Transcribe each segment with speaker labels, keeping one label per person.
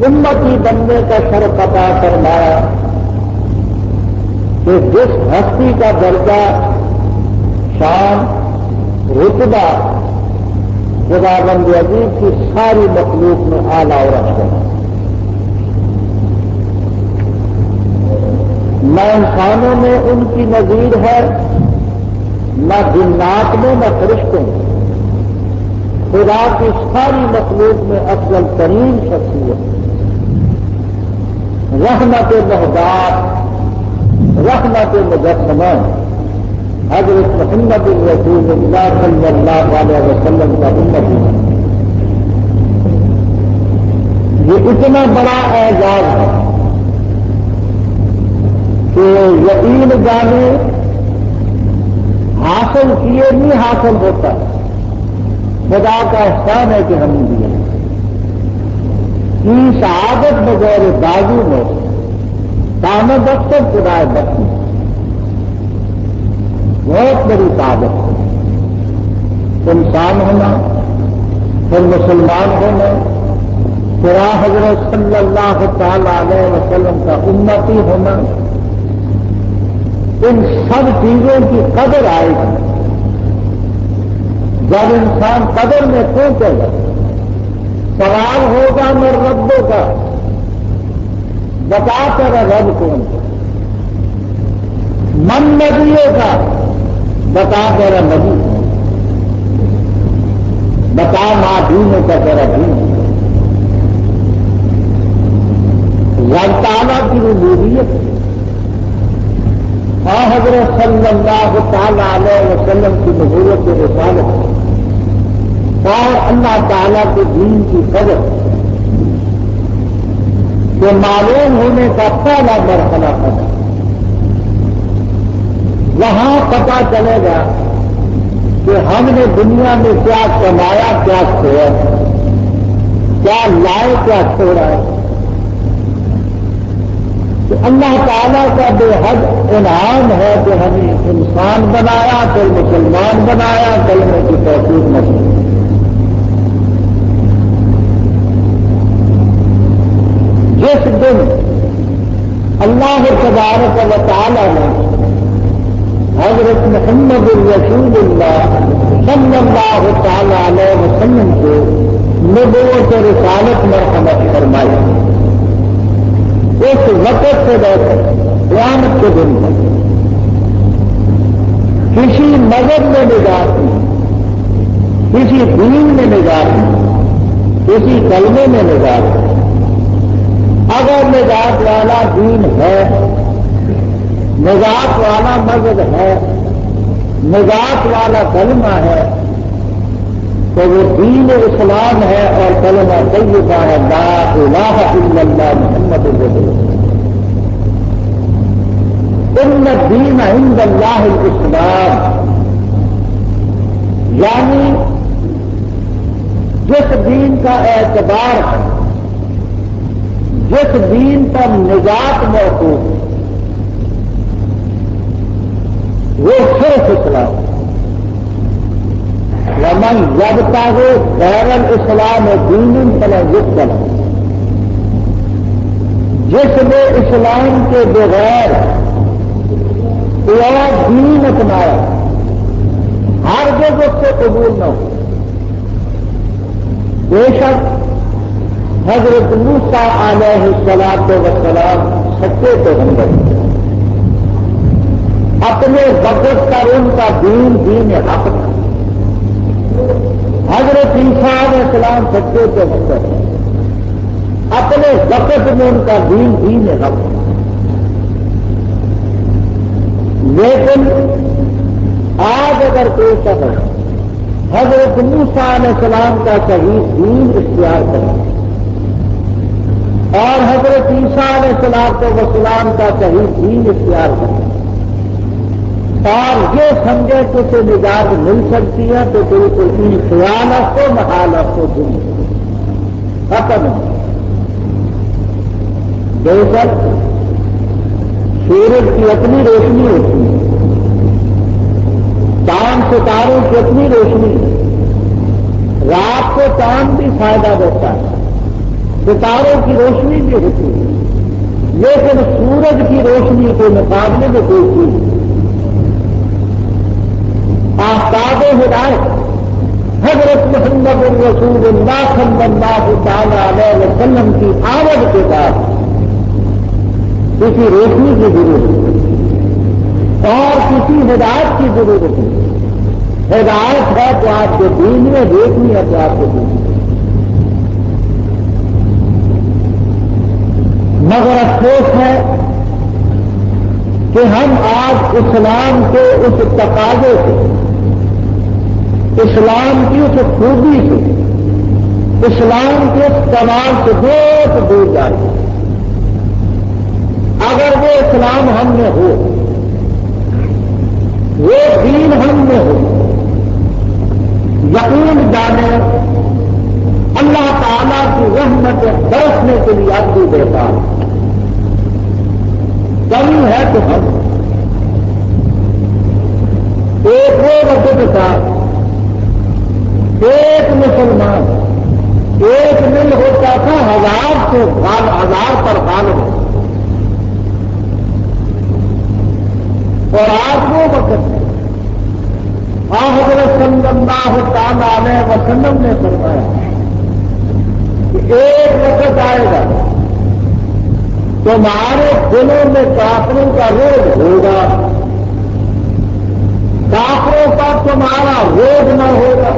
Speaker 1: امتی بننے کا شرف عطا فرمایا کہ جس ہستی کا درجہ شان رتبہ خداوند عزیز کی ساری مخلوق میں اعلیٰ اور افضل ہے. نہ انسانوں میں ان کی نظیر ہے، نہ جنات میں، نہ فرشتوں میں. خدا کی ساری مخلوق میں افضل ترین شخصیت، رحمت محدود، رحمت مجسمہ حضرت محمد رسول اللہ صلی اللہ علیہ وسلم کا امتی ہے. یہ اتنا بڑا اعزاز ہے کہ یقین جانے حاصل کیے نہیں حاصل ہوتا، خدا کا احسان ہے کہ ہم دیا کی سعادت بغیر بازو میں سامد اکثر خدا بخشی بہت بڑی سعادت ہے. انسان ہونا، پھر مسلمان ہونا، پھر حضرت صلی اللہ تعالی علیہ وسلم کا امتی ہونا، ان سب چیزوں کی قدر آئے گی جب انسان قدر میں پہنچے گا. سوال ہوگا میں ربوں کا بتا کر رب کون من نبیوں کا بتا کر نبی بتا ماں دینوں کا تیرا دین. رب تعالیٰ کی ربوبیت اور حضرت صلی اللہ تعالی علیہ وسلم کی نبوت و رسالت اور اللہ تعالیٰ کے دین کی قدر کے معلوم ہونے کا پہلا مرحلہ قدر. وہاں پتہ چلے گا کہ ہم نے دنیا میں کیا کمایا کیا کھویا کیا لائے کیا چھوڑا ہے. کہ اللہ تعالیٰ کا بے حد انعام ہے کہ ہمیں انسان بنایا کل مسلمان بنایا کلمے کی توفیق نصیب. جس دن اللہ تبارک و تعالیٰ نے حضرت محمد رسول اللہ صلی اللہ تعالی علیہ وسلم کو نبوت و رسالت مرحمت فرمائی, اس وقت سے لے کر قیامت کے دن تک کسی مذہب میں نجات نہیں, کسی دین میں نجات نہیں, کسی کلمے میں نجات نہیں. اگر نجات والا دین ہے, نجات والا مذہب ہے, نجات والا کلمہ ہے تو وہ دین اسلام ہے اور کلمہ طیبہ ہے لا الہ الا اللہ محمد رسول اللہ. ان الدین عند اللہ الاسلام, یعنی جس دین کا اعتبار ہے, جس دین پر نجات موجود ہے وہ صرف اسلام. ومن یبتغی غیر الاسلام دین فلن یقبل, جس نے اسلام کے بغیر اور دین اپنایا ہرگز اس سے قبول نہ ہو. بے شک حضرت موسیٰ علیہ الصلوۃ والسلام سچے پیغمبر اپنے وقت پر ان کا دین دین حق تھا. حضرت عیسیٰ علیہ السلام سچے پیغمبر اپنے وقت میں ان کا دین دین حق تھا. لیکن آج اگر کوئی شخص حضرت موسیٰ علیہ السلام کا صحیح دین اختیار کرے اور حضرت عیسیٰ علیہ السلام کا صحیح دین اختیار کرے اور یہ سمجھے کہ اسے نجات مل سکتی ہے تو بالکل ان خیالت کو محالت کو دن ختم ہے. بے شک سورج کی اپنی روشنی ہوتی ہے, چاند ستاروں کی اپنی روشنی ہے, رات کو چاند بھی فائدہ دیتا ہے, ستاروں کی روشنی بھی ہوتی ہے, لیکن سورج کی روشنی کے مقابلے میں کوئی چیز نہیں. آفتاب ہدایت حضرت محمد رسول اللہ صلی اللہ تعالی علیہ وسلم کی آمد کے بعد کسی روشنی کی ضرورت ہے اور کسی ہدایت کی ضرورت ہے. ہدایت ہے تو آپ کے دین میں, روشنی ہے تو آپ کے دین میں. مگر افسوس ہے کہ ہم آج اسلام کے اس تقاضے سے, اسلام کی اس خوبی سے, اسلام کے اس کمال سے بہت دور جائیں. اگر وہ اسلام ہم میں ہو, وہ دین ہم میں ہو, یقین جانے اللہ تعالیٰ کی رحمت برسنے کے لیے آپ کو دیتا کمی ہے تو ہم ایک وہ وقت کا ایک مسلمان ایک مل ہوتا تھا 1000 سے 1000 پر غالب ہو, اور آج وہ وقت ہے حضرت صلی اللہ تعالی علیہ وسلم نے فرمایا کہ ایک وقت آئے گا تمہارے دلوں میں کافروں کا روگ ہوگا، کافروں کا تمہارا روگ نہ ہوگا،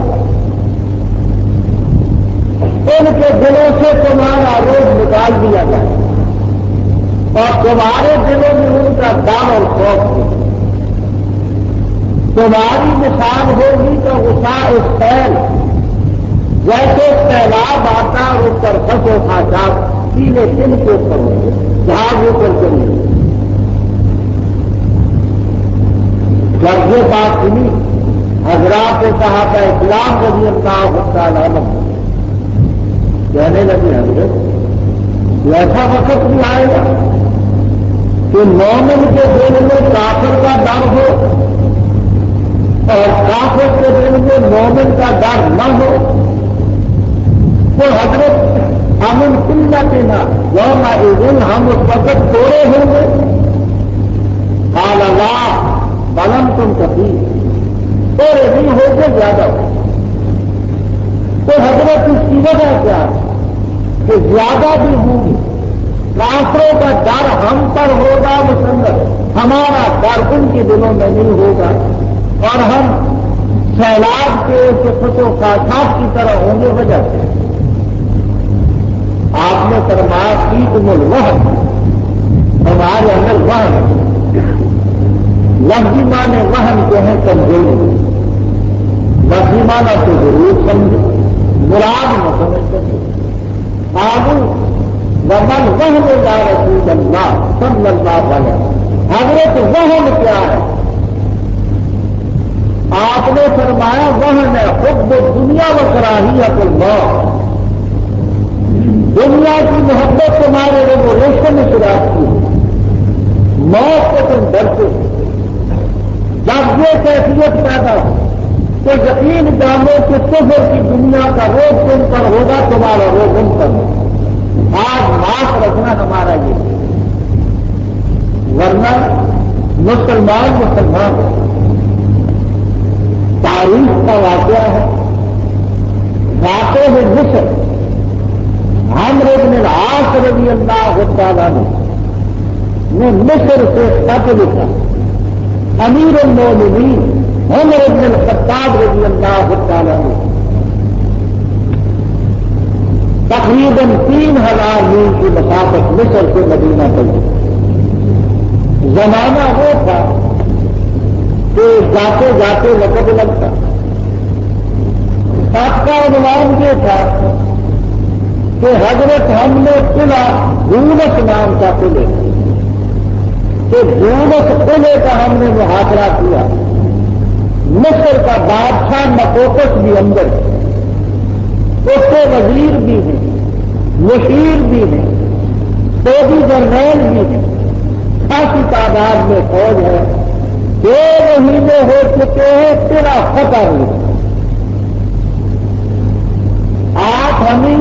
Speaker 1: ان کے دلوں سے تمہارا روگ نکال دیا جائے اور تمہارے دلوں میں ان کا ڈر اور خوف ہوگا۔ تمہاری مثال ہوگی تو غصہ سیل، جیسے سیلاب آتا اور اس پر فصو کھاتا سینے دن کے اوپر ہوگی، جہاز اوپر چلے۔ جب یہ بات سنی حضرات صحابہ اسلام رضی اللہ تعالیٰ عنہ کہنے لگے حضرت ایسا وقت بھی آئے گا کہ مومن کے دل میں کافر کا ڈر ہو اور کافر کے دل میں مومن کا ڈر نہ ہو، تو حضرت امن کلنا دینا یوم اذن ہم اس وقت توڑے ہوں گے۔ قال اللہ بلم تم کبھی توڑے نہیں ہو کے زیادہ ہو، تو حضرت اس کی وجہ کیا ہے کہ زیادہ بھی ہوں گی، کافروں کا ڈر ہم پر ہوگا مسلط، ہمارا ڈر ان کے دلوں میں نہیں ہوگا اور ہم سیلاب کے فصو خاصات کی طرح ہوں گے۔ وجہ سے آپ نے فرمایا فیکم الوہن، ہمارے اندر وہن، لفظی معنی وہن جو ہے کمزوری، لفظی معنی تو ضرور سمجھے، مراد نہ سمجھ سکے۔ آگو ومن وہن یا رسول اللہ صلی اللہ علیہ وسلم، حضرت وہن کیا ہے؟ آپ نے فرمایا وہن ہے حب دنیا و کراہیت الموت، دنیا کی محبت تمہارے ریولیوشن میں شروعات کی، موت کو تم ڈرتے ہو۔ جب یہ کیفیت پیدا ہو تو یقین جانو کہ کفر کی دنیا کا روگ تم پر ہوگا، تمہارا روگ ان پر ہوگا۔ آج معاف رکھنا ہمارا یہ، ورنہ مسلمان تاریخ کا واقعہ ہے۔ فاتح مصر عمرو بن العاص رضی اللہ تعالیٰ نے مصر سے خط لکھا، امیر المومنین عمر بن الخطاب رضی اللہ تعالیٰ نے تقریباً 3000 میل کی مسافت مصر سے مدینہ تک۔ زمانہ وہ تھا کہ جاتے جاتے وقت لگتا، خط کا عنوان یہ تھا کہ حضرت ہم نے قلعہ یونس نام کا قلعہ، کہ یونس قلعے کا ہم نے محاصرہ کیا۔ مصر کا بادشاہ مقوقس بھی اندر ہے، اس کے وزیر بھی ہیں، مشیر بھی ہیں، فوجی جرنیل بھی ہیں، خاصی تعداد میں فوج ہے۔ 2 مہینے ہو چکے ہیں، قلعہ فتح ہوئی۔ آپ ہمیں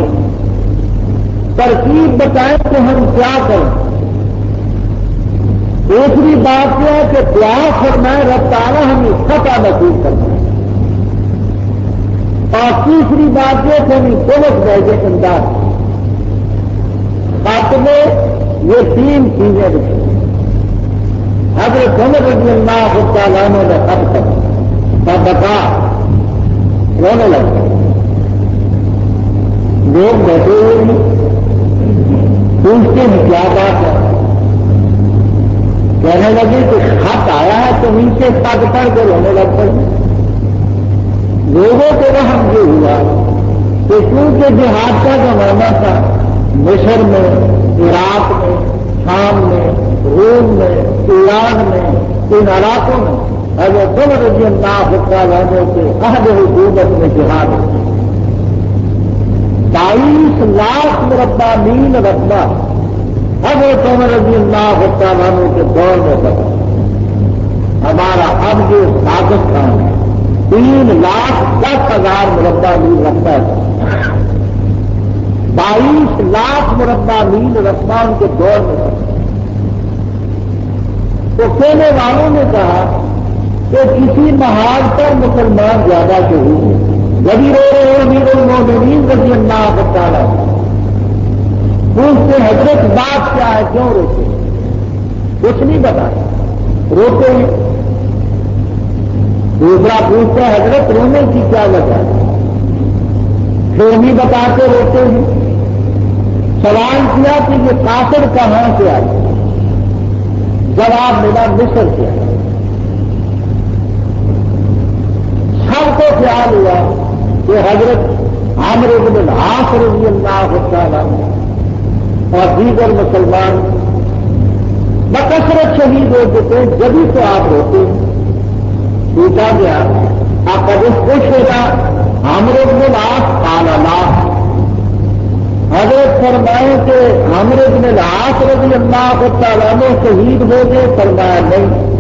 Speaker 1: ترکیب بتائیں کہ ہم کیا کریں۔ دوسری بات یہ ہے کہ دعا فرمائے رب تعالیٰ ہمیں فتح نصیب کرنا ہے، اور تیسری بات یہ کہ ہمیں دولت بھیجے امداد۔ خط میں یہ 3 چیزیں لکھی۔ حضرت عمر رضی اللہ تعالیٰ عنہ نے خط کر بتا رونے لگے، لوگ بیٹھے ہوئے پوچھتے ہیں کیا بات ہے، کہنے لگے کہ خط آیا ہے تو نیچے پگ پڑ کے رونے لگ پڑے۔ لوگوں کو وہم یہ ہوا کہ کیونکہ جہاد کا زمانہ تھا، مصر میں، عراق میں، شام میں، روم میں، ایران میں، ان علاقوں میں حضرت عمر رضی اللہ تعالیٰ عنہ کے عہد حکومت میں جہاد ہے۔ 22 لاکھ مربع میل رقبہ حضرت عمر رضی اللہ تعالیٰ عنہ کے دور میں بنا۔ ہمارا اب یہ سازش کام ہے، 3,10,000 مربع میل رقبہ ہے، 22 لاکھ مربع میل رقبہ ان کے دور میں بنا۔ تو کہنے والوں نے کہا کہ کسی محاذ پر مسلمان زیادہ شہید ہیں، جبھی رو رہے ہیں امیر المومنین رضی اللہ تعالیٰ پوچھتے حضرت بات کیا ہے، کیوں روتے ہیں؟ کچھ نہیں بتایا، روتے ہیں۔ دوسرا پوچھتا ہے حضرت رونے کی کیا وجہ ہے؟ پھر نہیں بتاتے روتے ہیں۔ سوال کیا کہ یہ کافر کہاں سے آئے؟ جواب ملا مصر سے آئے۔ سب کو خیال ہوا کہ حضرت عمرو بن العاص رضی اللہ تعالیٰ اور دیگر مسلمان بکثرت شہید ہو چکے ہیں، جبھی تو آپ روتے ہیں۔ پوچھا گیا آپ کا جس خوش ہوگا عمرو بن العاص قال لا، حضرت فرمائے کہ عمرو بن العاص رضی اللہ تعالیٰ نے شہید ہو گئے؟ فرمایا نہیں۔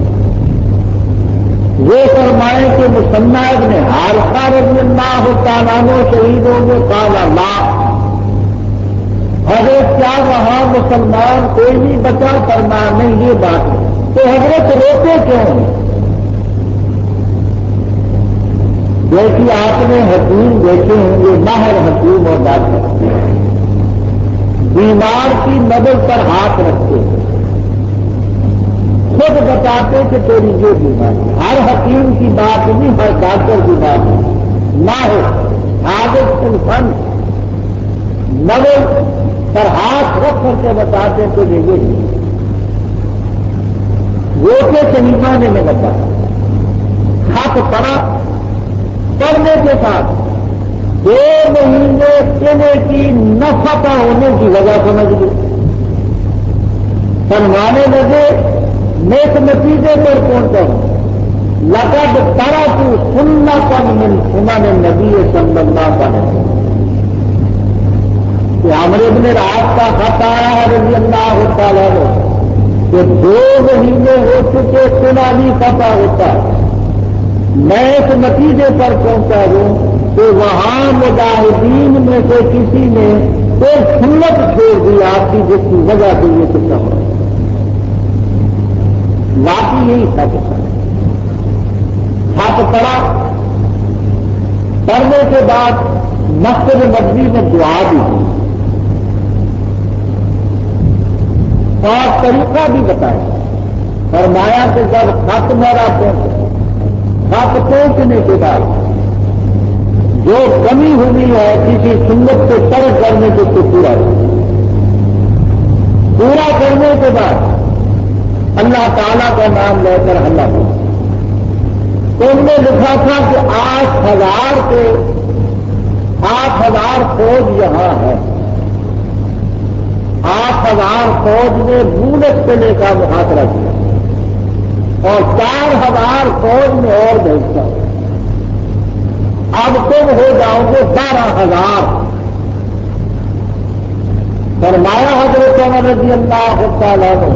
Speaker 1: وہ فرمائے کہ مثنى ابن حارثہ رضی اللہ تعالیٰ نے شہید ہو گئے؟ قال لا۔ حضرت کیا وہاں مسلمان کوئی نہیں بچا؟ فرمایا نہیں۔ یہ بات ہے تو حضرت روتے کیوں ہیں؟ جیسی آپ نے حکیم دیکھے ہوں گے، ماہر حکیم اور ڈاکٹر بیمار کی نظر پر ہاتھ رکھتے خود بتاتے کہ تیری یہ بیماری، ہر حکیم کی بات نہیں، ہر ڈاکٹر کی بات نہیں، ماہر حاضر انسان نظر پر ہاتھ رکھ کر کے بتاتے کہ یہ وہ کے سنیمانے میں بتایا ہاتھ پڑا، پڑھنے کے ساتھ 2 مہینے کہنے کی نفقہ ہونے کی وجہ سمجھ گئی، سنوانے لگے، نیک نتیجے پر پہنچا لقد ترکت سنتا من سنن النبی صلی اللہ علیہ وسلم۔ کہ عمرو بن العاص کا خط آیا ہے رضی اللہ تعالیٰ عنہ کہ 2 مہینے ہو چکے سنا نہیں پتا ہوتا، میں اس نتیجے پر پہنچا ہوں کہ وہاں مجاہدین میں سے کسی نے کوئی سنت چھوڑ دی آپ کی، جس کی وجہ سے یہ قصہ ہو۔ واقعی یہی تھا قصہ۔ ہاتھ پڑا، پڑھنے کے بعد مسجد نبوی میں دعا بھی دی اور طریقہ بھی بتایا، فرمایا کہ جب خط میرا خط پہنچنے کے بعد جو کمی ہوئی ہے کسی سنت کو ترک کرنے کے تو پورا کرنے کے بعد اللہ تعالیٰ کا نام لے کر حملہ کیا۔ تو انہوں نے لکھا تھا کہ 8,000 کے 8,000 فوج یہاں ہے، 8,000 فوج نے بولت قلعے کا محاصرہ کیا اور 4,000 فوج میں اور بھیجتا، اب تم ہو جاؤ گے 12,000۔ فرمایا حضرت عمر رضی اللہ تعالیٰ نے،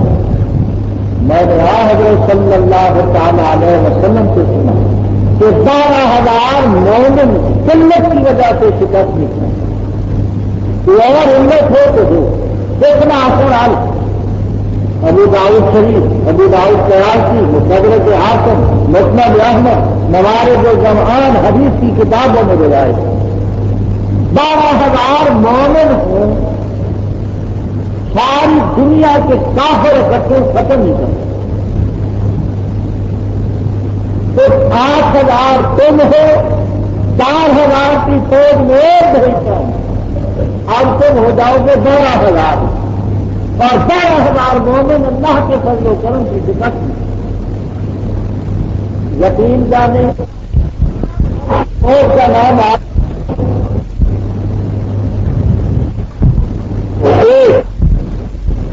Speaker 1: میں نے حضرت صلی اللہ تعالیٰ علیہ وسلم سے سنا کہ 12,000 مومن قلت کی وجہ سے شکست نکلا، کوئی اور امت ہو تو ہو، اتنا آسان ابو داؤد شریف، ابو داؤد قیاسی، مستدرک حاکم، مسند احمد، موارد الجمعان حدیث کی کتابوں میں روایت 12,000 مومن ہوں، ساری دنیا کے کافر اکٹھے ختم نہیں کرتے، تو 8,000 تم ہو، 4,000 کی فوج میں ایک بھیجتا ہوں، اب تم ہو جاؤ گے 12,000 اور 12,000 مومن اللہ کے فضل و کرم کی شکست۔ یقین جانے فوج کا نام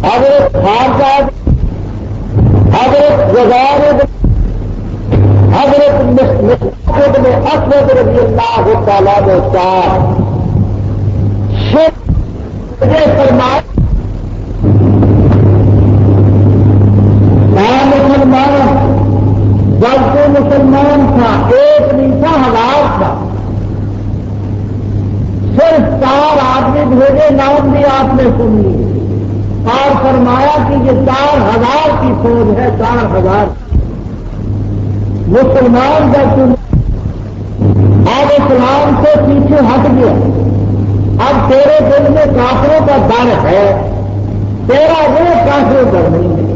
Speaker 1: حضرت خارجاد، حضرت جزائر، حضرت مسعود بن اسود رضی اللہ تعالیٰ نے فرمایا مسلمان جب سے مسلمان تھا ایک نہیں تھا، 1,000 تھا، صرف 4 آدمی بھیجے، نام بھی آپ نے سن لی اور فرمایا کہ یہ 4000 کی فوج ہے، 4000 مسلمان جب تم آب اسلام سے پیچھے ہٹ گیا، اب تیرے دل میں کافروں کا ڈر ہے، تیرا وہ کافروں پر نہیں ہے۔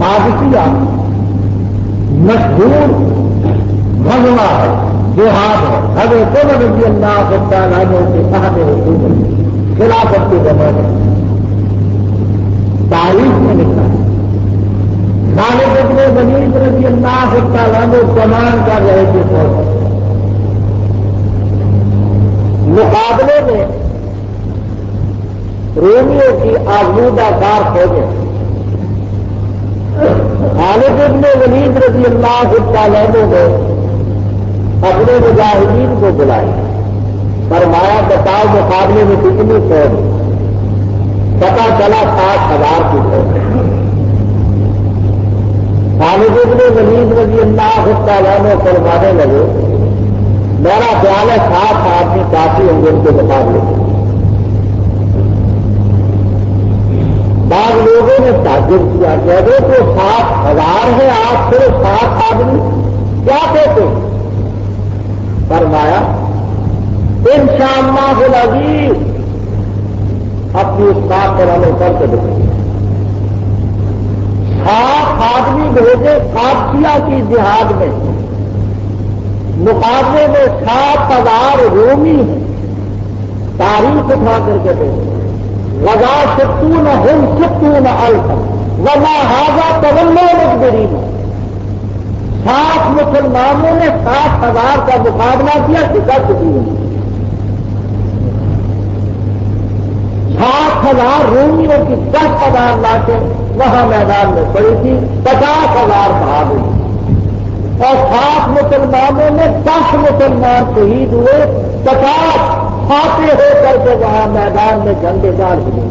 Speaker 1: قادسیہ مشہور غزوہ ہے، جہاد ہے، حضرت عمر رضی اللہ تعالیٰ عنہ کے صحابہ رسول خلافت کے زمانے تاریخ میں لکھا ہے۔ خالد بن ولید رضی اللہ تعالیٰ عنہ کمان کر رہے تھے فوج، مقابلے میں رومیوں کی آزمودہ کار فوجیں خالد بن ولید رضی اللہ تعالیٰ عنہ نے اپنے مجاہدین کو بلائی، فرمایا بتاؤ مقابلے میں کتنی فوج؟ پتا چلا 6000 کی فوج۔ خالد بن ولید رضی اللہ تعالیٰ عنہ فرمانے لگے میرا خیال ہے 60 آدمی کافی ہوں گے ان کے مقابلے۔ بعض لوگوں نے تعجب کیا کہ اگر تو 6000 ہے آپ صرف 60 آدمی کیا کہتے ہیں؟ فرمایا انشاءاللہ العزیز اپنی اس بات پر عمل کر کے دکھائیں۔ 60 آدمی بھیجے قادسیہ کی جہاد میں، مقابلے میں 7000 رومی ہیں۔ تاریخ اٹھا کر کے دیکھیں، غزا 70 ہم 70 الف وما هذا تولوا مدبرین۔ 60 مسلمانوں نے 60,000 کا مقابلہ کیا، شکست دی۔ 60,000 رومیوں کی 10,000 لاٹیں وہاں میدان میں پڑی تھی، 50,000 بھاگ ہوئی، اور 60 مسلمانوں میں 10 مسلمان شہید ہوئے، 50 فاتح ہو کر کے وہاں میدان میں جھنڈے دار ہوئے۔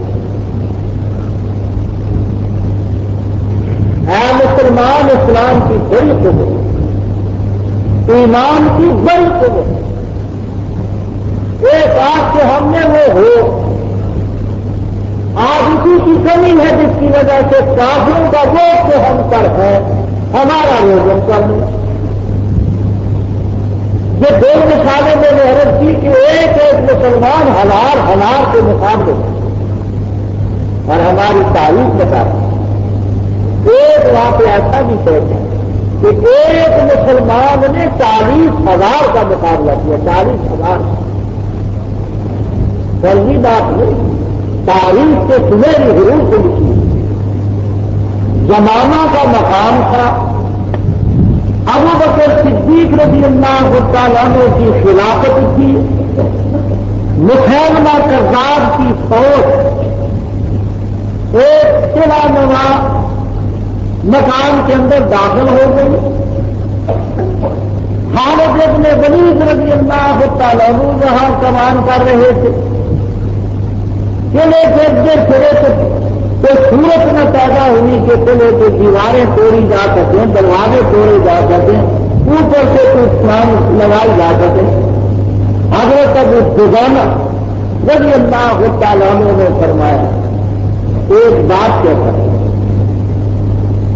Speaker 1: اے مسلمان، اسلام کی بڑی قوت، ایمان کی بڑی قوت، ایک آج سے ہم نے وہ ہو آج اسی کی کمی ہے جس کی وجہ سے کافروں کا روز جو ہم پر ہے ہمارا روز ہم پر نہیں۔ یہ دو مثالیں میں نے عرض کی کہ ایک مسلمان 1000 کے مقابلے اور ہماری تاریخ بتاتی ہے۔ ایک وہاں پہ ایسا بھی کہتے ہیں کہ ایک مسلمان نے 40,000 کا مقابلہ کیا، 40,000۔ فرضی بات نہیں، تاریخ کے سنہری حروف سے لکھی، زمانہ کا مقام تھا۔ ابو بکر صدیق رضی اللہ تعالیٰ عنہ کی خلافت تھی، مسیلمہ کذاب کی فوج ایک قلعہ نما مکان کے اندر داخل ہو گئی۔ خالد بن ولید رضی اللہ تعالیٰ عنہ وہاں کمان کر رہے تھے۔ قلعے کے اندر پھرے تو صورت نہ پیدا ہوئی کہ قلعے کی دیواریں توڑی جا سکیں، دروازے توڑے جا سکیں، اوپر سے کچھ کام لگائی جا سکے۔ حضرت ابو دجانہ رضی اللہ تعالیٰ عنہ نے فرمایا ایک بات کہتا ہے،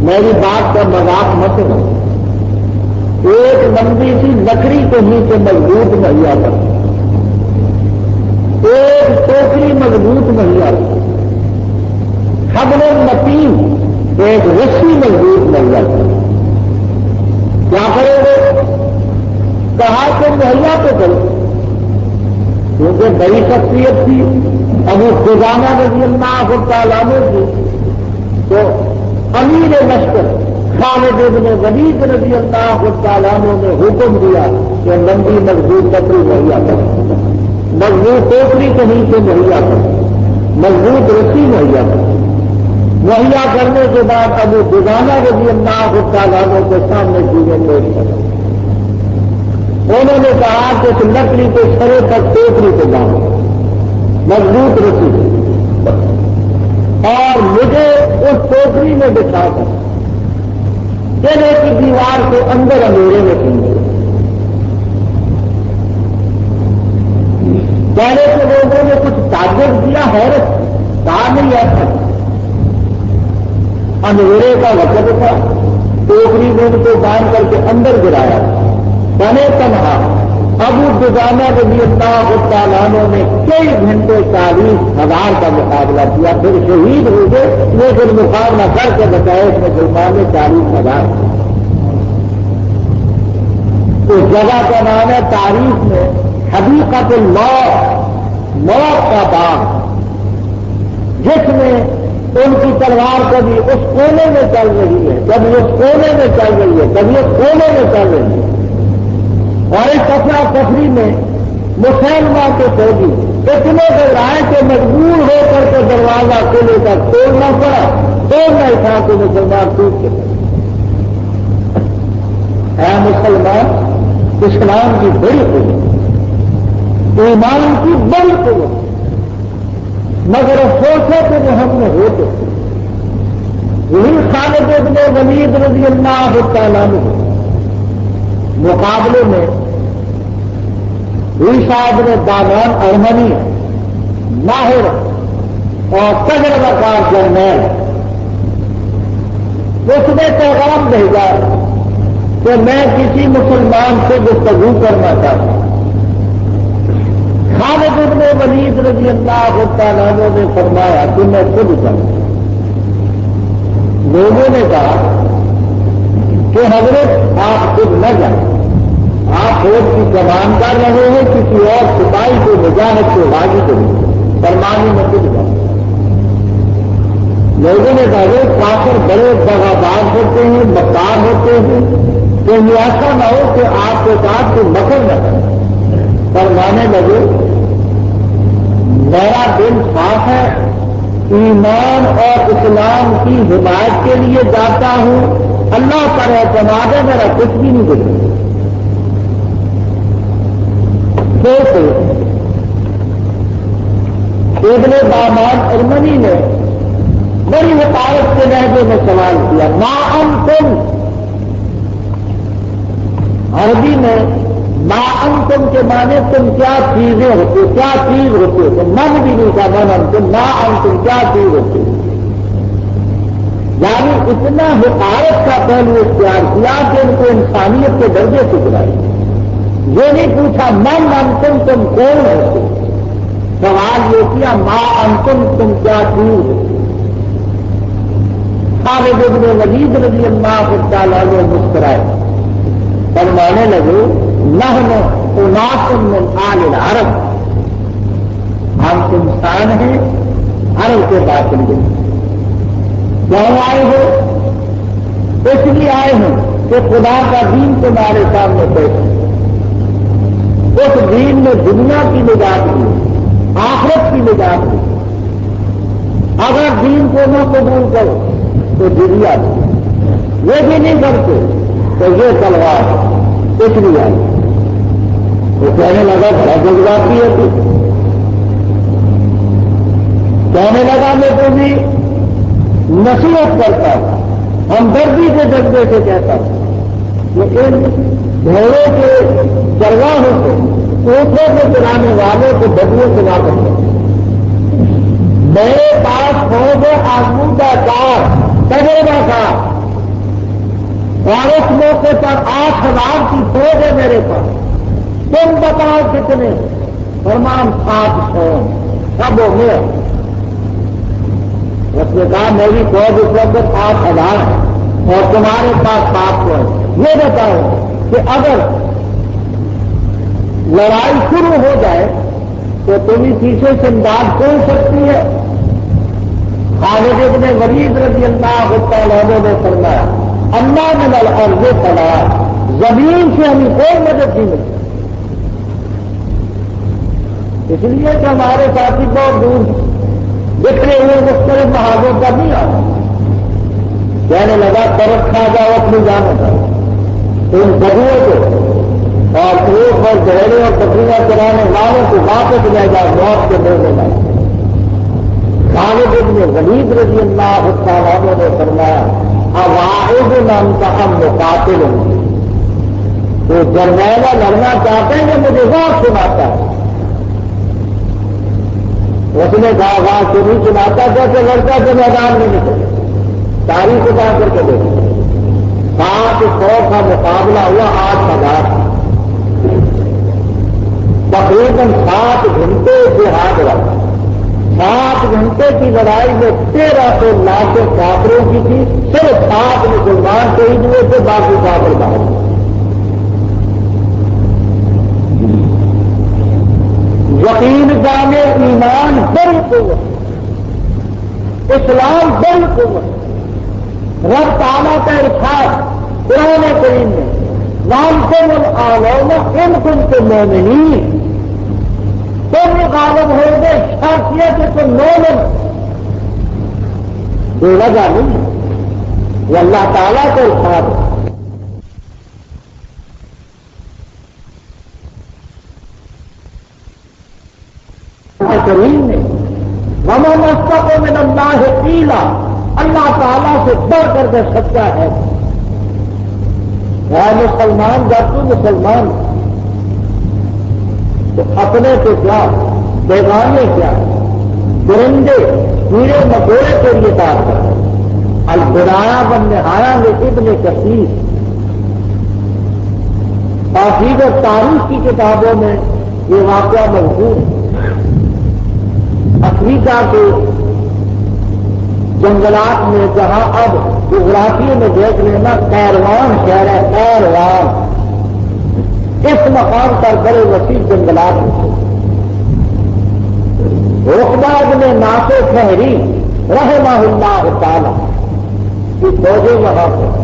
Speaker 1: میری بات کا مذاق مت کرو، ایک لمبی سی لکڑی کہیں سے مضبوط مہیا کر، ایک ٹوکری مضبوط مہیا کر، حبل متین ایک رسی مضبوط مہیا کر، کیا کرو گے؟ کہا کہ مہیا تو کرو، کیونکہ بڑی شخصیت تھی ابو دجانہ رضی اللہ تعالیٰ عنہ کی، تو امیر لشکر خالد بن ولید رضی اللہ تعالیٰ عنہ نے حکم دیا کہ لمبی مضبوط لکڑی مہیا کرو، مضبوط ٹوکری کہیں سے مہیا کرو، مضبوط رسی مہیا کرو۔ مہیا کرنے کے بعد ابو دجانہ رضی اللہ تعالیٰ عنہ کے سامنے چیزیں پیش کریں۔ انہوں نے کہا کہ اس لکڑی کے سرے تک ٹوکری کو باندھو، مضبوط رسی، اور مجھے اس ٹوکری میں بٹھا کر قلعے کی دیوار کے اندر اندھیرے میں کھینچو۔ پہلے کے لوگوں نے کچھ تعجب کیا، حیرت کہا نہیں ایسا اندھیرے کا وقت تھا، ٹوکری میں ان کو باندھ کر کے اندر گرایا، بنے تنہا ابو دجانہ رضی اللہ تعالیٰ عنہ نے کئی گھنٹے 40,000 کا مقابلہ کیا، پھر شہید ہو گئے، لیکن مقابلہ کر کے بتائے اس مسلمان نے 40,000۔ اس جگہ کا نام ہے تاریخ میں حدیقۃ الموت، موت کا باغ، جس میں ان کی تلوار کبھی اس کونے میں چل رہی ہے، کبھی اس کونے میں چل رہی ہے، کبھی اس کونے میں چل رہی ہے، اور اس افرا تفری میں مسلمہ کے فوجی اتنے گھبرائے کہ مجبور ہو کر کے دروازہ قلعے کا توڑنا پڑا، توڑنا ہی تھا کہ مسلمان ٹوٹ کے اے مسلمان، اسلام کی بڑی قوت، ایمان کی بڑی قوت، مگر افسوس ہے کہ وہ ہم میں ہوتے یہی خالد ابن ولید رضی اللہ تعالیٰ عنہ مقابلے میں عیسیٰ ابن دامان ارمنی ماہر اور تجربہ کار جرنیل، اس نے پیغام بھیجا کہ میں کسی مسلمان سے گفتگو کرنا چاہتا ہوں۔ خالد ابن ولید رضی اللہ تعالیٰ عنہ نے فرمایا کہ میں خود کروں۔ لوگوں نے کہا کہ حضرت آپ خود نہ جائیں، آپ فوج کی کمان کر رہے ہیں، کسی اور سپاہی کو مجاہد کو راضی کریں، فرمانی میں خود جاؤں۔ لوگوں نے کہا کافر بڑے دغاباز ہوتے ہیں، مکار ہوتے ہیں، تو یہ ایسا نہ ہو کہ آپ کے ساتھ کوئی مکر نہ کرے۔ فرمانے لگے میرا دل صاف ہے، ایمان اور اسلام کی حمایت کے لیے جاتا ہوں، اللہ پر اعتماد ہے، میرا کچھ بھی نہیں بولے۔ ابن دامان ارمنی نے بڑی حقارت کے لہجے میں سوال کیا، ما انتم، عربی میں ما انتم کے معنی تم کیا چیزیں ہوتے، کیا چیز ہوتے، تو من بھی نہیں تھا من انتم، ما انتم کیا چیز ہوتے، یعنی اتنا حقارت کا پہلو اختیار کیا کہ ان کو انسانیت کے درجے سے گرائی۔ یہ نہیں پوچھا من انتم تم کون ہوتے، سوال یہ کیا ما انتم تم کیا چیز ہوتے۔ خالد ابن ولید رضی اللہ تعالیٰ عنہ مسکرائے، فرمانے لگے نحن اناس من آل العرب، ہم انسان ہیں عرب کے باشندے۔ کیوں آئے ہو؟ اس لیے آئے ہیں کہ خدا کا دین تمہارے سامنے پیش ہے، اس دین میں دنیا کی نجات دی، آخرت کی نجات دی۔ اگر دین کو نہ قبول کرو تو جزیہ دو، یہ بھی نہیں کرتے تو یہ تلوار کچھ نہیں آئی۔ وہ کہنے لگا بڑا جذباتی ہے تو کہنے لگا میں تمہیں نصیحت کرتا ہوں، ہمدردی کے جذبے سے کہتا ہوں کہ ان گھوڑوں کے چرواہوں کو، اونٹوں کو چلانے والوں کو بدلوں سے واپس کرو۔ میرے پاس فوج آزمودہ کار، تجربہ کار، اور اس موقع پر 8,000 کی فوج ہے میرے پاس، تم بتاؤ کتنے؟ فرمان 700، سب ہو گیا۔ اس نے کہا میری فوج اس وقت 8,000 ہے اور تمہارے پاس 700 ہے، یہ بتاؤ کہ اگر لڑائی شروع ہو جائے تو تمہیں پیچھے سے امداد کون سکتی ہے؟ خالد ابن ولید رضی اللہ تعالیٰ عنہ نے فرمایا اللہ من الارض فلا، زمین سے ہمیں کوئی مدد نہیں ملتی، اس لیے کہ ہمارے ساتھی بہت دور بکھرے ہوئے مختلف محاذوں کا نہیں آتا۔ کہنے لگا طرف کھا جاؤ اپنی جانوں کا، ان بدوؤں کو اور ایک اور گہرے اور بکریاں چلانے والوں کو واپس لے جاؤ، موت کے منہ میں لاؤ۔ خالد ابن ولید رضی اللہ تعالیٰ عنہ نے فرمایا اواعد نام کا ہم مقاتل ہوں، تو جرنیلا لڑنا چاہتے ہیں کہ مجھے غور سناتا ہے اس نے کہا وہاں چوری چلاتا تھا کہ لڑکا کے میدان میں نکلے تاریخ اٹھا کر کے دیکھے 700 کا مقابلہ ہوا 8,000 تقریباً 7 گھنٹے جہاد رہا 7 گھنٹے کی لڑائی میں 1300 لاکھیں کافروں کی تھی صرف 7 مسلمان شہید ہوئے تھے باقی کافر باہر یقین جانے ایمان بڑی قوت اسلام بڑی قوت رب تعالیٰ کا ارشاد قرآن کریم میں وانتم العالون ان کنتم مومنین تم غالب ہو گئے شخصیت کہ تم مومن بے وجہ نہیں یہ اللہ تعالیٰ کا ارشاد ہے کریم نے ومن اصدق من اللہ قیلا اللہ تعالیٰ سے بڑھ کر کے سچا ہے مسلمان جب تو مسلمان تو اپنے تو کیا بیگانے کیا درندے کیڑے مکوڑے کے لیے کار کر البرایا بن نہایا میں ابن کثیر توحید اور تاریخ کی کتابوں میں یہ واقعہ موجود ہے افریقہ کے جنگلات میں جہاں اب جغرافیے میں دیکھ لینا کیروان شہر ہے کیروان اس مقام پر بڑے وسیع جنگلات ہیں رقبہ ابن نافع خیری رحمہ اللہ تعالی کی فوجیں وہاں پر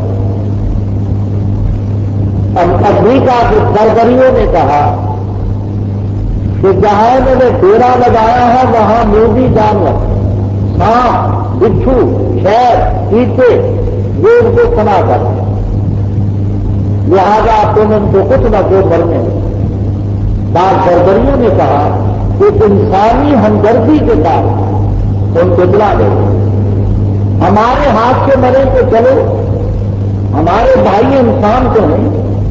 Speaker 1: افریقہ کے بربریوں نے کہا کہ جہاں انہوں نے ڈیرا لگایا ہے وہاں موذی جانور سانپ بچھو شیر چیتے یہ ان کو سنا کر لہٰذا تم ان کو کچھ نہ کچھ کرنے بعض بربریوں نے کہا کہ انسانی ہمدردی کے ساتھ ان کو بلا دے ہمارے ہاتھ سے مرے تو چلو ہمارے بھائی انسان تو ہیں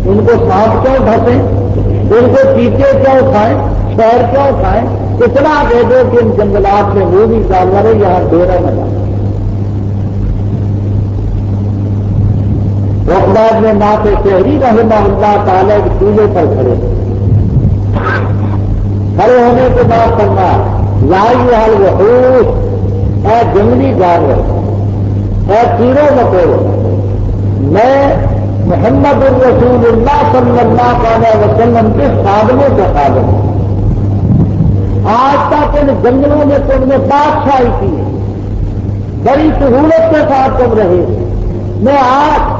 Speaker 1: ان کو سانپ کیوں ڈھسیں ان کو چیتے کیوں کھائیں شہر کیوں کھائیں اتنا دے دو کہ ان جنگلات میں وہ بھی جانور ہے یہاں ڈیرا نہ جائے رقبہ میں نافع شہری رحمہ اللہ تعالیٰ کے چولہے پر کھڑے ہونے کے بعد کرنا لائی حل وحوش اے جنگلی جانور اے کیڑوں مکوڑوں میں محمد الرسول اللہ صلی اللہ علیہ وسلم کے خادموں کا خادم ہوں آج تک ان جنگلوں میں تم نے بادشاہی کی بڑی سہولت کے ساتھ تم رہے میں آج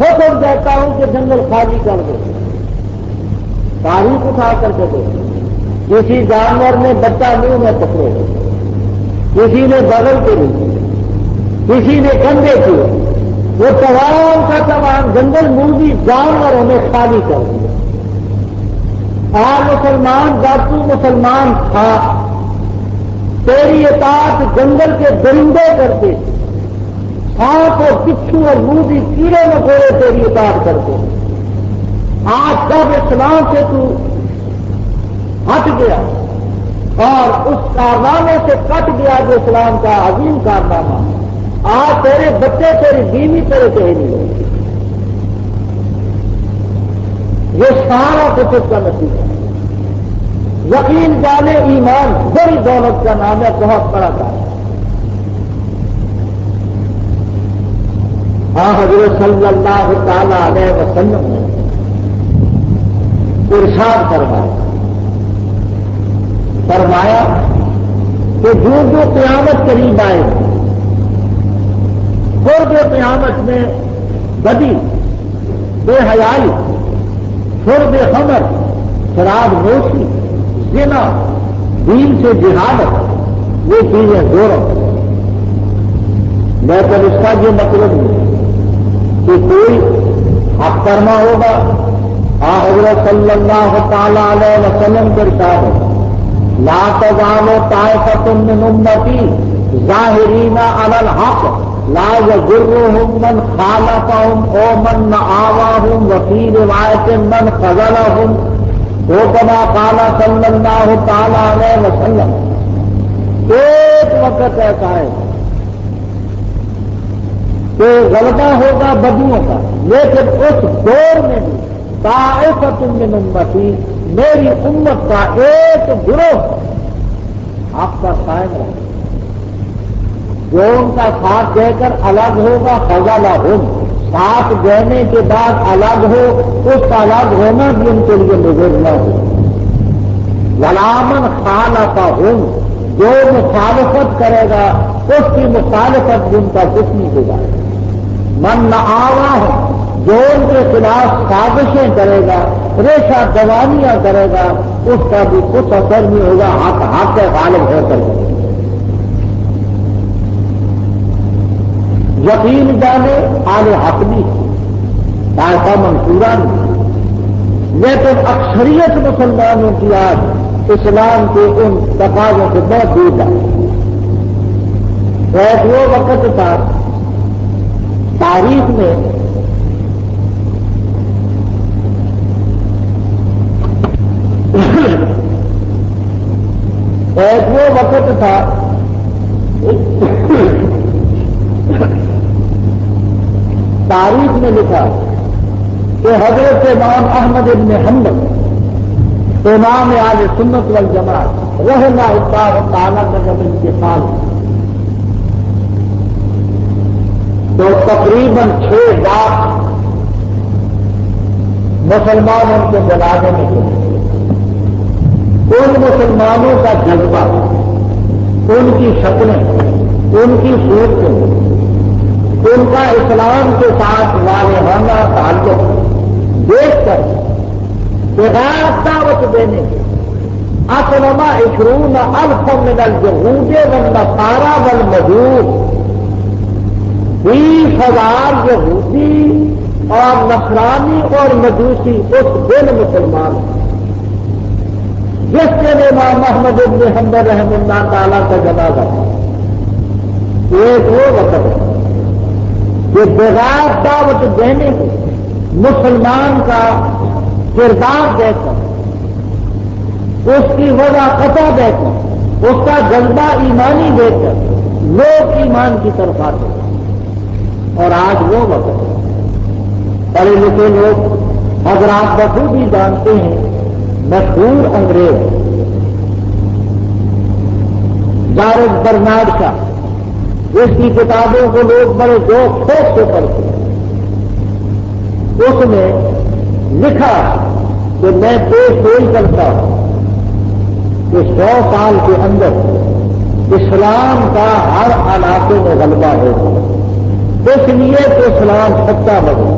Speaker 1: حکم دیتا ہوں کہ جنگل خالی کر دو تاریخ اٹھا کر کے دو کسی جانور نے بچہ منہ میں پکڑے کسی نے بغل کے لیے کسی نے کندھے کیے وہ تمام کا تمام جنگل موذی جانوروں نے خالی کر دیا مسلمان ذاتو مسلمان تھا تیری اطاعت جنگل کے درندے کرتے سانپ اور بچھو اور موذی کیڑے مکوڑے تیری اطاعت کرتے آج جب اسلام سے تو ہٹ گیا اور اس کارنامے سے کٹ گیا جو اسلام کا عظیم کارنامہ آج تیرے بچے تیری بیوی تیرے کہیں نہیں ہوگی یہ سارا کچھ کا نتیجہ یقین جانے ایمان بڑی دولت کا نام ہے بہت بڑا کام ہاں حضرت صلی اللہ تعالی علیہ وسلم نے ارشاد فرمایا کہ جو قیامت قریب آئے قرب قیامت میں بدی بے حیائی شرب خمر شراب نوشی زنا دین سے جہالت یہ چیزیں دونوں لیکن اس کا یہ مطلب نہیں کہ کوئی حق فرما ہوگا حضرت صلی اللہ تعالی علیہ وسلم کے ارشاد ہے لا تزال طائفة من امتی ظاہرین علی الحق لا يضرهم من خالفهم او من آواهم وفي روایت من خذلهم وہ كما قال صلی اللہ تعالی علیہ وسلم ایک وقت ایسا ہے کہ غلبہ ہوگا بدوؤں کا، لیکن اس دور میں بھی طائفۃ من امتی، میری امت کا ایک گروہ آپ کا قائم رہے، جو ان کا ساتھ دے کر الگ ہوگا، فضلہم، ساتھ دینے کے بعد الگ ہو، اس کا الگ ہونا بھی ان کے لیے مضر نہ ہو۔ غلامن خالفہم، جو مخالفت کرے گا اس کی مخالفت بھی ان کا کچھ نہیں ہوگا۔ من نہ آوا ہے، جو ان کے خلاف سازشیں کرے گا، ریشہ دوانیاں کرے گا، اس کا بھی کچھ اثر نہیں ہوگا، حق غالب ہو کر۔ یقین جانے آل حق بھی ایسا منصورہ نہیں، لیکن اکثریت مسلمانوں کی آج اسلام کے ان تقاضوں سے بہت دور ہے۔ ایک وہ وقت تھا تاریخ میں ایک وہ وقت تھا تاریخ میں لکھا کہ حضرت امام احمد بن حنبل امام اہل سنت والجماعت رحمہ اللہ تعالیٰ کا جب انتقال، تو تقریباً 6 لاکھ مسلمان ان کے جنازے میں گئے۔ ان مسلمانوں کا جذبہ، ان کی شکلیں، ان کی صورتیں، ان کا اسلام کے ساتھ والہانہ تعلق دیکھ کر بغیر دعوت دینے اسلم 20,000 من اليہود والنصارى والمجوس، 20,000 یہودی اور نصرانی اور مجوسی اس دن مسلمان، جس دن امام احمد بن حنبل رحم اللہ تعالیٰ کا جنازہ۔ ایک وہ وقت ہے کہ بغیر دعوت دینے کے مسلمان کا کردار دے کر، اس کی وجہ قطع دے کر، اس کا جذبہ ایمانی دے کر لوگ ایمان کی طرف آتے ہیں۔ اور آج وہ وقت ہے، پڑھے لکھے لوگ حضرات بخوبی جانتے ہیں، مشہور انگریز جارج برنارڈ شاہ، اس کی کتابوں کو لوگ بڑے ذوق شوق سے پڑھتے ہیں۔ اس نے لکھا کہ میں پیش گوئی کرتا ہوں کہ 100 سال کے اندر اسلام کا ہر علاقے میں غلبہ ہوگا، اس لیے کہ اسلام سچا بنے۔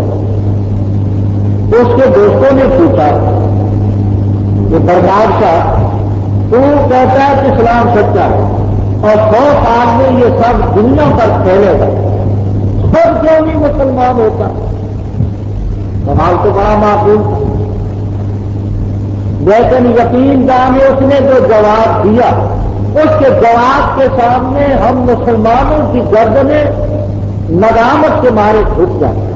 Speaker 1: اس کے دوستوں نے پوچھا کہ برنارڈ شاہ، تو کہتا ہے کہ اسلام سچا ہے اور 100 سال میں یہ سب دنیا پر پھیلے گا، سب کیوں نہیں مسلمان ہوتا؟ سوال تو بڑا معقول تھا، لیکن یقین جانے اس نے جو جواب دیا، اس کے جواب کے سامنے ہم مسلمانوں کی گردنیں ندامت کے مارے جھک جاتے ہیں۔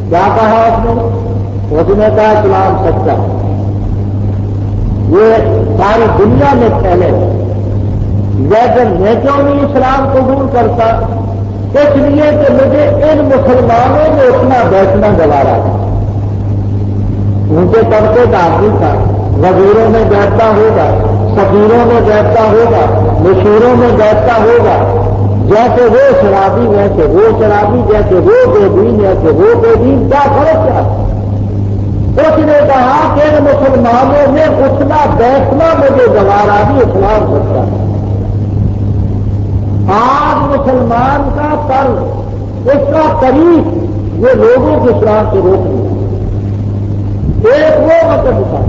Speaker 1: کیا کہا اس نے کہا اسلام سچا ہے، یہ ساری دنیا میں پھیلے، لیکن میں کیوں نہیں اسلام قبول کرتا؟ اس لیے کہ مجھے ان مسلمانوں میں اتنا بیٹھنا گوارا ہے۔ ان کے طبقے کا آدمی تھا، وزیروں میں بیٹھتا ہوگا، سفیروں میں بیٹھتا ہوگا، مشیروں میں بیٹھتا ہوگا، جیسے وہ شرابی ویسے وہ شرابی، جیسے وہ بے دین ویسے وہ بے دین، کیا فرق کیا؟ اس نے کہا کہ ان مسلمانوں میں اتنا بیٹھنا مجھے گوارا بھی اسلام سکتا ہے۔ آج مسلمان کا طرز، اس کا طریق یہ لوگوں کے اسلام سے روک دیا۔ ایک وہ وقت تھا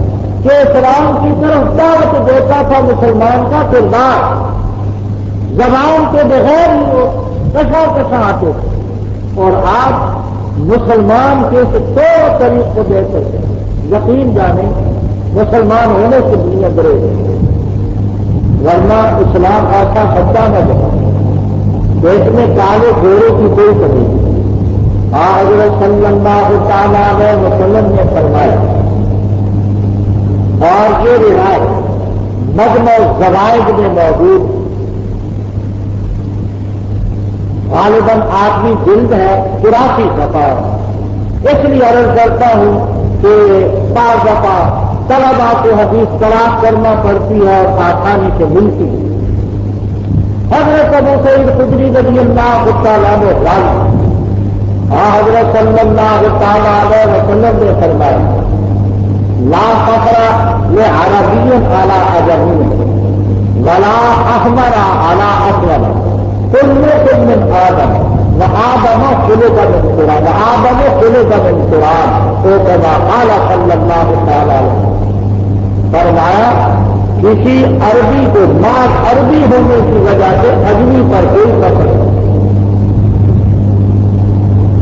Speaker 1: کہ اسلام کی طرف دعوت دیتا تھا مسلمان کا کردار، زبان کے بغیر ہی وہ کشا کشا آتے تھے، اور آج مسلمان کے اس دو طریق کو دیکھ کر یقین جانے مسلمان ہونے سے دنیا ڈرے گئے، ورنہ اسلام ایسا سچا نہ بنا کہ اس میں کالے گھوڑے کی کوئی کمی نہیں۔ حضرت صلی اللہ تعالیٰ علیہ وسلم نے فرمایا، اور یہ روایت مجمع الزوائد میں موجود غالباً آدمی جلد ہے 84 صفحہ، اس لیے عرض کرتا ہوں کہ بعض دفعہ طلبا کو حدیث تلاش کرنا پڑتی ہے اور آسانی سے ملتی ہے۔ حضرت ابو سعید خدری رضی اللہ تعالیٰ عنہ حضرت صلی اللہ تعالیٰ علیہ وسلم نے فرمایا لا فخر لعربی علی عجمی ولا احمر علی اسود كلكم من آدم وآدم خلق من تراب وآدم خلق من تراب تو كما قال صلی اللہ تعالی علیہ وسلم۔ فرمایا کسی عربی کو ماں عربی ہونے کی وجہ سے اجمی پر کوئی فخر نہیں،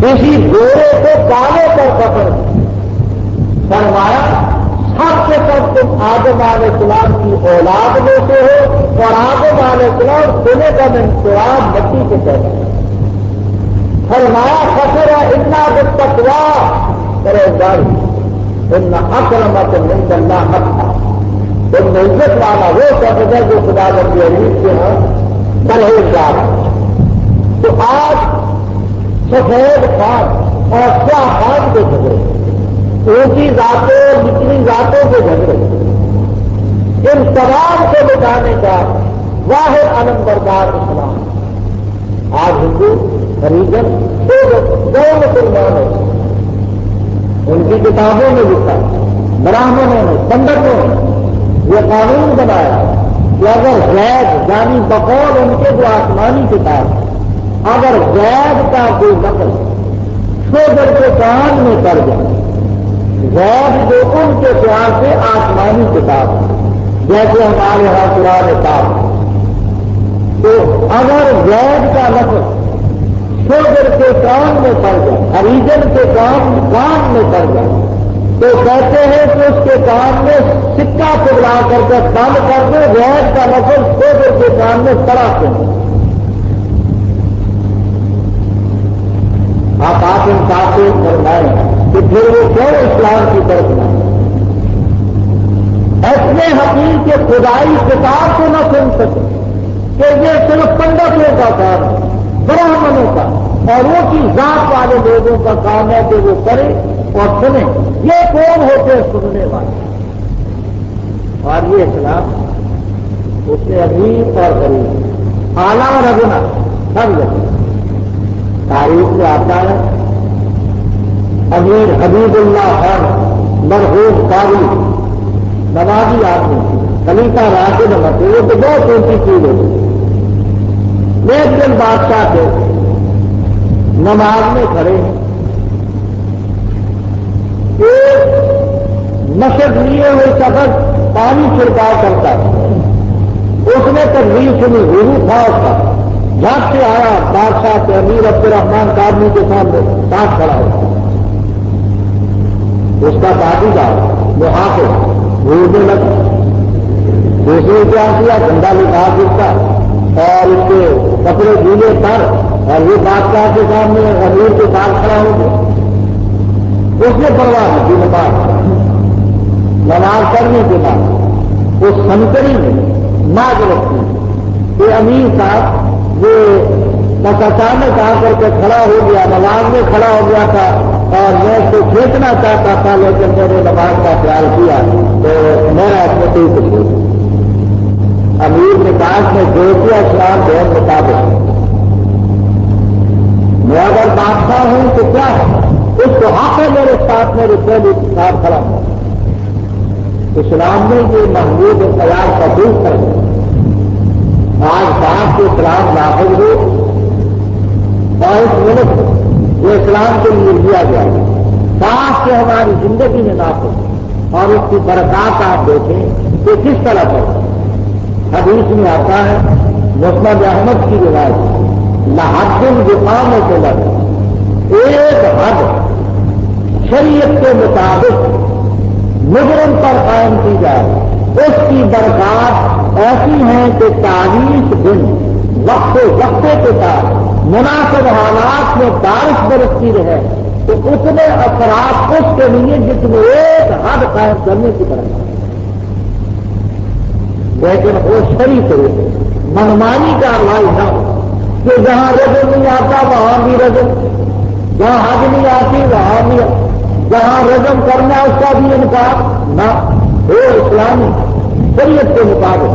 Speaker 1: کسی گورے کو کالے پر فخر نہیں۔ فرمایا سب سے سب تم آدم علیہ السلام کی اولاد میں سے ہو اور آدم علیہ السلام سنے کا منتراب مٹی کے پیدا۔ فرمایا فخر اتنا بالتقوی پرہیزگاری ان اکرمکم عند اللہ اتقاکم، تم میں عزت والا وہ شخص ہے جو خدا کے عزیز کے ہوں پرہیزگار۔ تو آج سفید خان اور سیاہ خان کے جھگڑے، اونچی ذاتوں اور نچلی ذاتوں کے جھگڑے، ان تمام کو بچانے کا واحد علم بردار اسلام۔ آج ہندو ہریجن دو مسلمان ہیں، ان کی کتابوں میں لکھا، براہمنوں نے پنڈتوں نے یہ قانون بنایا کہ اگر زید یعنی بقول ان کے جو آسمانی کتاب، اگر زید کا کوئی نقل شوگر کے کان میں پڑ جائے، زید جو ان کے خیال سے آسمانی کتاب جیسے ہمارے یہاں قرآن پاک، تو اگر زید کا لفظ شوگر کے کان میں پڑ جائے، ہریجن کے کان میں پڑ جائے، تو کہتے ہیں کہ اس کے کان میں سکہ پگلا کر کے بند کر دو، زید کا لفظ شوگر کے کان میں پڑا کے۔ آپ انصاف سے فرمائیں کہ پھر وہ کیوں اسلام کی طرف نہ ایسے حقیق کے خدائی کتاب کو نہ سن سکے کہ یہ صرف پنڈتوں کا کام ہے، براہمنوں کا اور وہ کی ذات والے لوگوں کا کام ہے کہ وہ کرے اور سنیں۔ یہ کون ہوتے ہیں سننے والے؟ اور یہ اسلام اس نے امیر اور غریب، اعلیٰ اور ادنا سب لگے۔ تاریخ میں آتا ہے امیر حبیب اللہ خان مرحوم قاضی نمازی آدمی، خلیفہ راشد احمد، وہ تو بہت اونچی چیز ہوتی۔ ایک دن بادشاہ تھے، نماز میں کھڑے ہیں، ایک مشق لیے ہوئے شخص پانی چھڑکاؤ کرتا ہے، اس نے تجویز سنی، وضو تھا اس کا، جھٹ سے آیا بادشاہ کے امیر عبد الرحمان قادمی کے سامنے پاس کھڑا ہوا، اس کا باقی کا محافظ بھولنے لگا، دوسری کیا کیا ڈنڈا لکھا دیتا اور اس کے کپڑے گیلے کر اور یہ بادشاہ کے سامنے امیر کے ساتھ کھڑا ہو گیا۔ اس نے پرواہ نہیں کی، نماز کرنے کے بعد اس سنکڑی میں معذرت کی کہ امیر صاحب یہ بس اچانک آ کر کے کھڑا ہو گیا، نماز میں کھڑا ہو گیا تھا اور میں اس کو کھینچنا چاہتا تھا لیکن میں نے نماز کا خیال کیا تو میرا اپنے کوئی کچھ نہیں۔ امیر نے کہا میں جو کیا اسلام بہت مطابق، میں اگر بادشاہ ہوں تو کیا ہے، اس کو حق ہے میرے ساتھ میرے پہلے ساتھ کھڑا ہوں۔ اسلام نے یہ محمود خیال کا دور کر دیا۔ آج بات کے اسلام نافذ ہو اور اس ملک جو اسلام کے لیے دیا گیا ہے ساتھ سے ہماری زندگی میں نافذ اور اس کی برکات آپ دیکھیں کہ کس طرح پر حدیث میں آتا ہے، مسند احمد کی روایت، لحد الزقام سے لگ ایک حد شریعت کے مطابق مجرم پر قائم کی جائے، اس کی برکات ایسی ہیں کہ 40 دن وقفے کے ساتھ مناسب حالات میں بارش برستی رہے تو اتنے اثرات اس کے لیے جتنے ایک حد قائم کرنے کی برکات۔ لیکن وہ صحیح طریقے منمانی کاروائی نہ ہو کہ جہاں رجم نہیں آتا وہاں بھی رجم، جہاں حد نہیں آتی وہاں بھی، جہاں رجم کرنا اس کا بھی انکار نہ ہو، اسلامی شریعت کے مطابق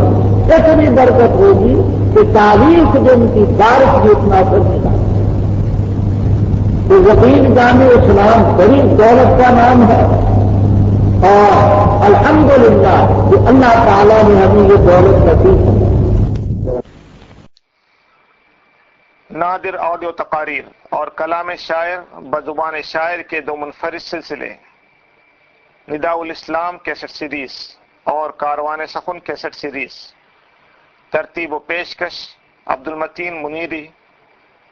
Speaker 1: اتنی برکت ہوگی کہ 40 دن کی بارش بھی اتنا اثر نہیں آتا۔ تو یقین جامع اسلام بڑی دولت کا نام ہے، اور الحمدللہ کہ اللہ تعالیٰ نے ہمیں یہ دولت نصیب کی۔
Speaker 2: نادر آڈیو تقاریر اور کلام شاعر بزبان شاعر کے 2 منفرد سلسلے، نداء الاسلام کیسٹ سیریز اور کاروان سخن کیسٹ سیریز، ترتیب و پیشکش عبد المتین منیری،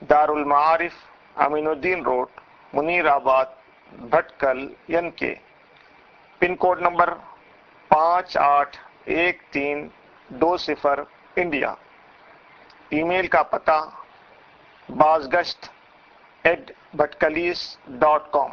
Speaker 2: دار المعارف امین الدین روڈ، منیر آباد، بھٹکل، ین کے، پن کوڈ نمبر 581320، انڈیا۔ ای میل کا پتہ بازگشت@bhatkalis.com۔